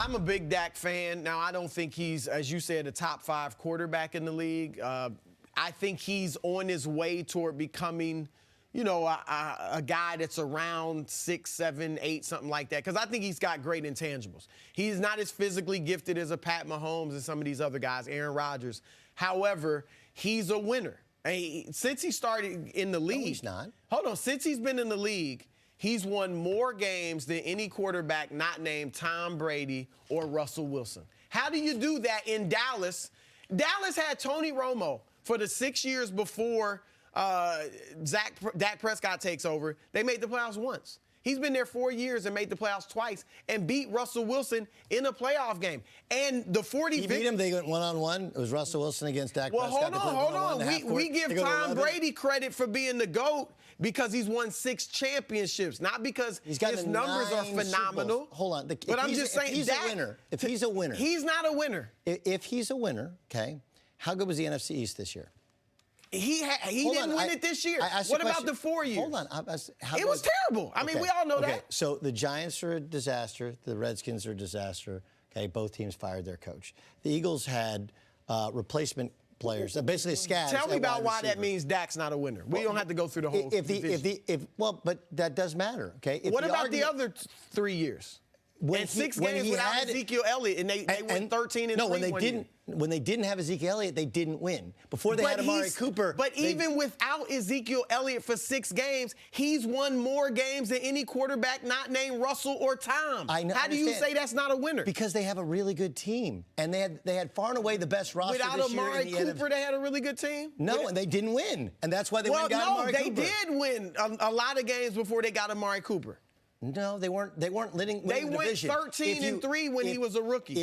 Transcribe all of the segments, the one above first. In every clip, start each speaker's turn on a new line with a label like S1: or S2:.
S1: I'm a big Dak fan. Now, I don't think he's, as you said, a top 5 quarterback in the league. I think he's on his way toward becoming, a guy that's around 6, 7, 8, something like that. Because I think he's got great intangibles. He's not as physically gifted as a Pat Mahomes and some of these other guys, Aaron Rodgers. However, he's a winner. Since he started in the league.
S2: No, he's not.
S1: Hold on. Since he's been in the league, he's won more games than any quarterback not named Tom Brady or Russell Wilson. How do you do that in Dallas? Dallas had Tony Romo for the 6 years before Dak Prescott takes over. They made the playoffs once. He's been there 4 years and made the playoffs twice and beat Russell Wilson in a playoff game. And the 40
S2: He beat him. They went one-on-one. It was Russell Wilson against Dak Prescott.
S1: Well, hold on. We give Tom Brady credit for being the GOAT because he's won 6 championships, not because his numbers are phenomenal.
S2: Hold on.
S1: But I'm just saying,
S2: he's a winner. If he's a winner.
S1: He's not a winner.
S2: If he's a winner, okay, how good was the NFC East this year?
S1: He didn't win it this year. What about the 4 years?
S2: Hold on.
S1: It was terrible. I mean, we all know that.
S2: So the Giants are a disaster. The Redskins are a disaster. Okay, both teams fired their coach. The Eagles had replacement players, basically scabs.
S1: Tell me about why that means Dak's not a winner. We don't have to go through the whole.
S2: But that does matter. Okay.
S1: What about the other 3 years? And 6 games without Ezekiel Elliott, and they went 13-3.
S2: No, when they didn't have Ezekiel Elliott, they didn't win. Before they had Amari Cooper.
S1: But even without Ezekiel Elliott for 6 games, he's won more games than any quarterback not named Russell or Tom. How do you say that's not a winner?
S2: Because they have a really good team, and they had far and away the best roster
S1: without
S2: this year.
S1: Without Amari Cooper, they had a really good team?
S2: No, and they didn't win, and that's why they went and got Amari Cooper.
S1: They did win a lot of games before they got Amari Cooper.
S2: No, they weren't winning
S1: They went
S2: division.
S1: 13-3 when he was a rookie.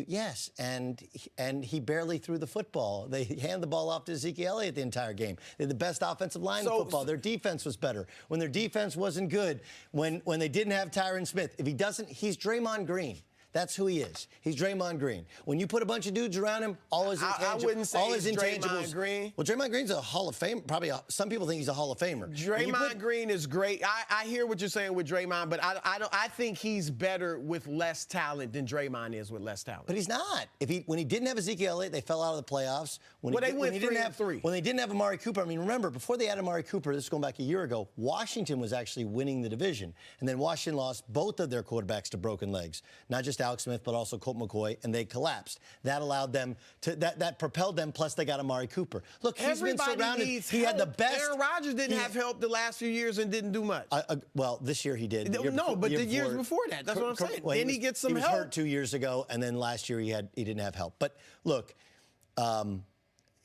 S2: Yes, and he barely threw the football. They handed the ball off to Ezekiel Elliott the entire game. They had the best offensive line in football. Their defense was better. When their defense wasn't good, when they didn't have Tyron Smith, if he doesn't, he's Draymond Green. That's who he is. He's Draymond Green. When you put a bunch of dudes around him, all his intangibles.
S1: I wouldn't say he's Draymond Green.
S2: Well, Draymond Green's a Hall of Fame. Some people think he's a Hall of Famer.
S1: Draymond Green is great. I hear what you're saying with Draymond, but I think he's better with less talent than Draymond is with less talent.
S2: But he's not. When he didn't have Ezekiel Elliott, they fell out of the playoffs.
S1: They went 3-3.
S2: When they didn't have Amari Cooper, I mean, remember, before they had Amari Cooper, this is going back a year ago, Washington was actually winning the division. And then Washington lost both of their quarterbacks to broken legs. Not just Alex Smith, but also Colt McCoy, and they collapsed. That allowed them to, that propelled them, plus they got Amari Cooper. Look, he's been surrounded. He had the best.
S1: Aaron Rodgers didn't have help the last few years and didn't do much.
S2: Well, this year he did.
S1: But the years before that, that's what I'm saying.
S2: Well,
S1: then he gets some help.
S2: He was hurt 2 years ago, and then last year he didn't have help. But look,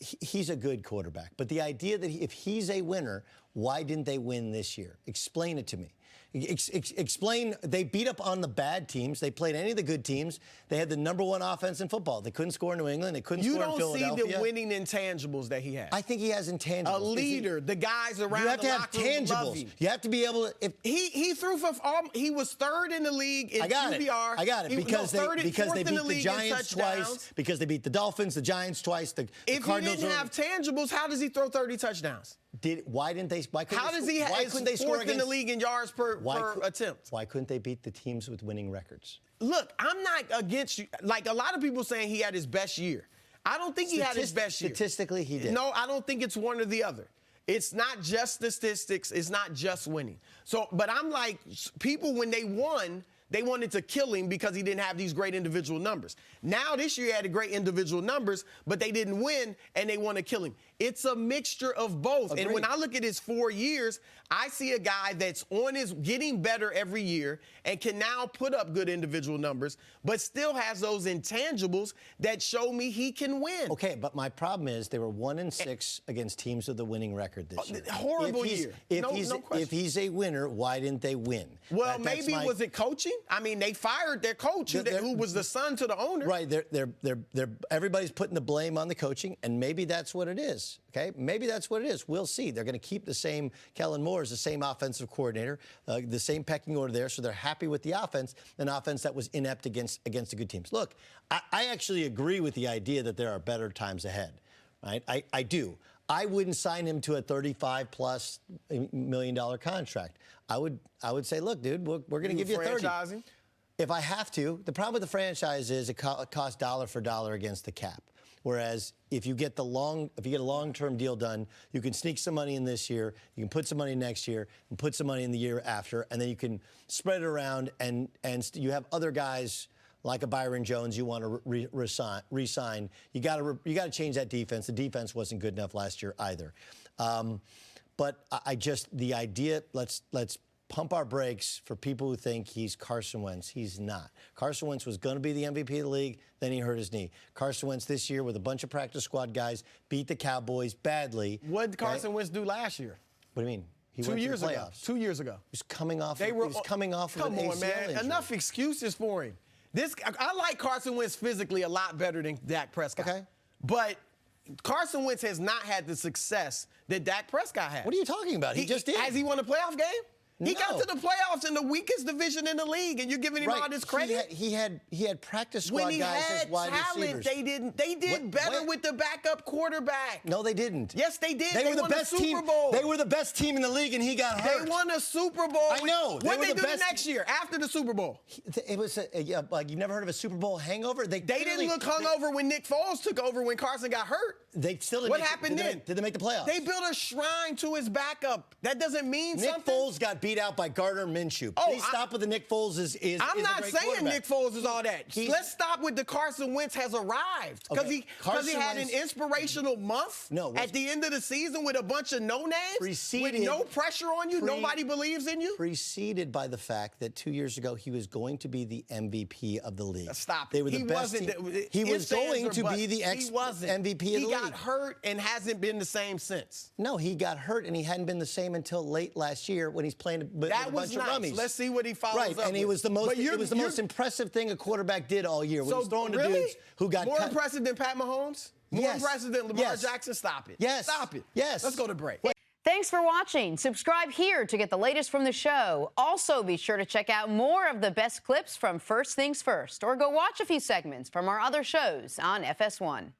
S2: he's a good quarterback. But the idea that if he's a winner, why didn't they win this year? Explain it to me. Explain. They beat up on the bad teams. They played any of the good teams. They had the #1 offense in football. They couldn't score in New England. They couldn't score in Philadelphia.
S1: You don't see the winning intangibles that he has.
S2: I think he has intangibles.
S1: A leader. The guys around the locker room.
S2: You have to have tangibles. You have to be able to.
S1: He threw for he was 3rd in the league in QBR.
S2: I got it. Because they beat the Giants twice. Because they beat the Dolphins, the Giants twice. The Cardinals.
S1: If he didn't have tangibles, how does he throw 30 touchdowns?
S2: Why couldn't they score
S1: fourth in the league in yards per attempt?
S2: Why couldn't they beat the teams with winning records?
S1: Look, I'm not against you. Like a lot of people saying he had his best year. I don't think he had his best year.
S2: Statistically, he did.
S1: No, I don't think it's one or the other. It's not just statistics. It's not just winning. But I'm like, people, when they won, they wanted to kill him because he didn't have these great individual numbers. Now this year he had great individual numbers, but they didn't win, and they want to kill him. It's a mixture of both.
S2: Agreed.
S1: And when I look at his 4 years, I see a guy that's getting better every year and can now put up good individual numbers, but still has those intangibles that show me he can win.
S2: Okay, but my problem is they were 1-6 against teams with a winning record this year.
S1: Horrible year. No question.
S2: If he's a winner, why didn't they win?
S1: Well, was it coaching? I mean, they fired their coach, who was the son to the owner.
S2: Right. Everybody's putting the blame on the coaching, and maybe that's what it is. Okay, maybe that's what it is. We'll see. They're going to keep the same. Kellen Moore is the same offensive coordinator, the same pecking order there, so they're happy with the offense, an offense that was inept against the good teams. Look, I actually agree with the idea that there are better times ahead. Right? I do. I wouldn't sign him to a $35+ million contract. I would say, look, dude, we're going to give you 30. If I have to, the problem with the franchise is it costs dollar for dollar against the cap. Whereas if you get a long-term deal done, you can sneak some money in this year, you can put some money next year, and put some money in the year after, and then you can spread it around, and you have other guys like a Byron Jones you want to re-sign. You got to change that defense. The defense wasn't good enough last year either. But the idea, let's pump our brakes for people who think he's Carson Wentz. He's not. Carson Wentz was going to be the MVP of the league, then he hurt his knee. Carson Wentz this year with a bunch of practice squad guys beat the Cowboys badly.
S1: What did Carson Wentz do last year?
S2: What do you mean? He
S1: 2
S2: went
S1: years
S2: to the
S1: ago.
S2: playoffs.
S1: 2 years ago.
S2: He's coming off.
S1: Come
S2: with an ACL
S1: man.
S2: injury.
S1: Enough excuses for him. I like Carson Wentz physically a lot better than Dak Prescott.
S2: Okay.
S1: But Carson Wentz has not had the success that Dak Prescott had.
S2: What are you talking about? He just did.
S1: Has he won a playoff game? He
S2: No.
S1: got to the playoffs in the weakest division in the league, and you're giving him all this credit?
S2: He had practice squad
S1: when he
S2: guys
S1: had
S2: as wide
S1: talent,
S2: receivers.
S1: they did better with the backup quarterback.
S2: No, they didn't.
S1: Yes, they did.
S2: They were the
S1: won
S2: best
S1: a Super Bowl.
S2: They were the best team in the league, and he got hurt.
S1: They won a Super Bowl.
S2: I know.
S1: What did they do the
S2: best
S1: next year after the Super Bowl?
S2: It was like you've never heard of a Super Bowl hangover. They
S1: didn't look hungover when Nick Foles took over when Carson got hurt.
S2: They still didn't.
S1: What happened then?
S2: Did they make the playoffs?
S1: They built a shrine to his backup. That doesn't mean
S2: Nick
S1: something.
S2: Foles got beat out by Gardner Minshew.
S1: Oh,
S2: Please stop with the Nick Foles is
S1: I'm
S2: a
S1: not
S2: great
S1: saying
S2: quarterback.
S1: Nick Foles is all that. Let's stop with the Carson Wentz has arrived. Because
S2: Okay.
S1: he had an inspirational month at the end of the season with a bunch of no-names, with no pressure on you, nobody believes in you.
S2: Preceded by the fact that 2 years ago he was going to be the MVP of the league.
S1: Stop.
S2: They were the best team. He was going to be the MVP of the league.
S1: He got hurt and hasn't been the same since.
S2: No, he got hurt and he hadn't been the same until late last year when he's playing with a bunch of rummies.
S1: Let's see what he follows up
S2: and he was the most. It was the most impressive thing a quarterback did all year. When he's throwing to dudes who got
S1: more impressive than Pat Mahomes. More impressive than Lamar Jackson. Stop it.
S2: Yes.
S1: Stop it.
S2: Yes.
S1: Let's go to break.
S3: Thanks for watching. Subscribe here to get the latest from the show. Also, be sure to check out more of the best clips from First Things First, or go watch a few segments from our other shows on FS1.